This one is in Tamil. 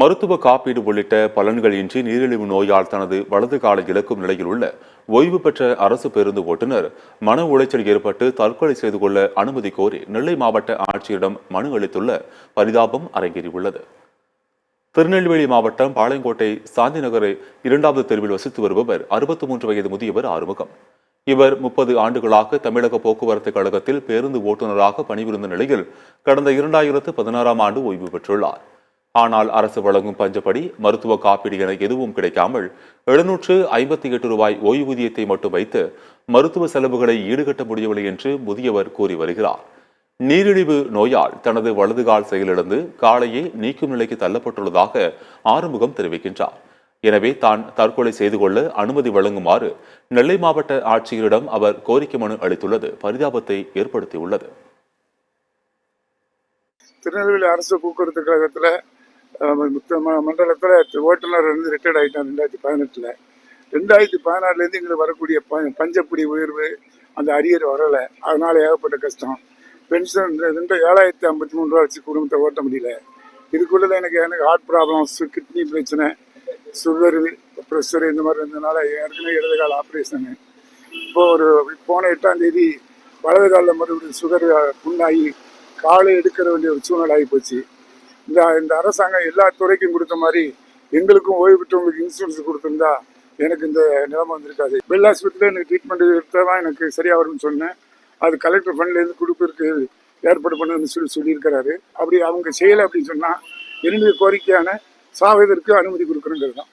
மருத்துவ காப்பீடு உள்ளிட்ட பலன்கள் இன்றி நீரிழிவு நோயால் தனது வலது காலை இழக்கும் நிலையில் உள்ள ஓய்வு பெற்ற அரசு பேருந்து ஓட்டுநர் மன உளைச்சல் ஏற்பட்டு தற்கொலை செய்து கொள்ள அனுமதி கோரி நெல்லை மாவட்ட ஆட்சியரிடம் மனு அளித்துள்ள பரிதாபம் அரங்கேறியுள்ளது. திருநெல்வேலி மாவட்டம் பாளையங்கோட்டை சாந்தி நகரை 2வது தெருவில் வசித்து வருபவர் 63 வயது முதியவர் ஆறுமுகம். இவர் 30 ஆண்டுகளாக தமிழக போக்குவரத்து கழகத்தில் பேருந்து ஓட்டுநராக பணிபுரிந்த நிலையில் கடந்த 2016ஆம் ஆண்டு ஓய்வு பெற்றுள்ளார். ஆனால் அரசு வழங்கும் பஞ்சப்படி மருத்துவ காப்பீடு என எதுவும் கிடைக்காமல் 758 ரூபாய் ஓய்வூதியத்தை மட்டும் வைத்து மருத்துவ செலவுகளை ஈடுகட்ட முடியவில்லை என்று முதியவர் கூறி வருகிறார். நீரிழிவு நோயால் தனது வலதுகால் செயலிழந்து காலையே நீக்கும் நிலைக்கு தள்ளப்பட்டுள்ளதாக ஆறுமுகம் தெரிவிக்கின்றார். எனவே தான் தற்கொலை செய்து கொள்ள அனுமதி வழங்குமாறு நெல்லை மாவட்ட ஆட்சியரிடம் அவர் கோரிக்கை மனு அளித்துள்ளது பரிதாபத்தை ஏற்படுத்தியுள்ளது. திருநெல்வேலி அரசு போக்குவரத்து கழகத்தில் மண்டலத்தில் ஓட்டுநர் இருந்து ரிட்டையர்ட் ஆகிட்டான் 2018. 2016 எங்களுக்கு வரக்கூடிய பஞ்சப்படி உயர்வு அந்த அரியர் வரலை. அதனால ஏகப்பட்ட கஷ்டம். பென்ஷன் 7,053 ரூபா வச்சு குடும்பத்தை ஓட்ட முடியல. இதுக்குள்ளே எனக்கு ஹார்ட் ப்ராப்ளம்ஸ், கிட்னி பிரச்சனை, சுகரு, ப்ரெஷர் இந்த மாதிரி இருந்ததுனால ஏற்கனவே இடது கால ஆப்ரேஷனு. போன 8ஆம் தேதி வலது காலில் மறுபடியும் சுகர் புண்ணாகி காலை எடுக்கிற வேண்டிய ஒரு சூழ்நிலை ஆகி போச்சு. இந்த அரசாங்கம் எல்லா துறைக்கும் கொடுத்த மாதிரி எங்களுக்கும் ஓய்வு பெற்றவங்களுக்கு இன்சூரன்ஸ் கொடுத்துருந்தா எனக்கு இந்த நிலைமை வந்திருக்காது. பெல் ஆஸ்பத்திரியில் எனக்கு ட்ரீட்மெண்ட் எடுத்தால் தான் எனக்கு சரியாக வரும்னு சொன்னேன். அது கலெக்டர் ஃபண்ட்லேருந்து கொடுப்பதற்கு ஏற்பாடு பண்ணுன்னு சொல்லியிருக்கிறாரு. அப்படி அவங்க செய்யலை அப்படின்னு சொன்னால் என்னுடைய கோரிக்கையான சாவதற்கு அனுமதி கொடுக்குறேங்கிறது தான்.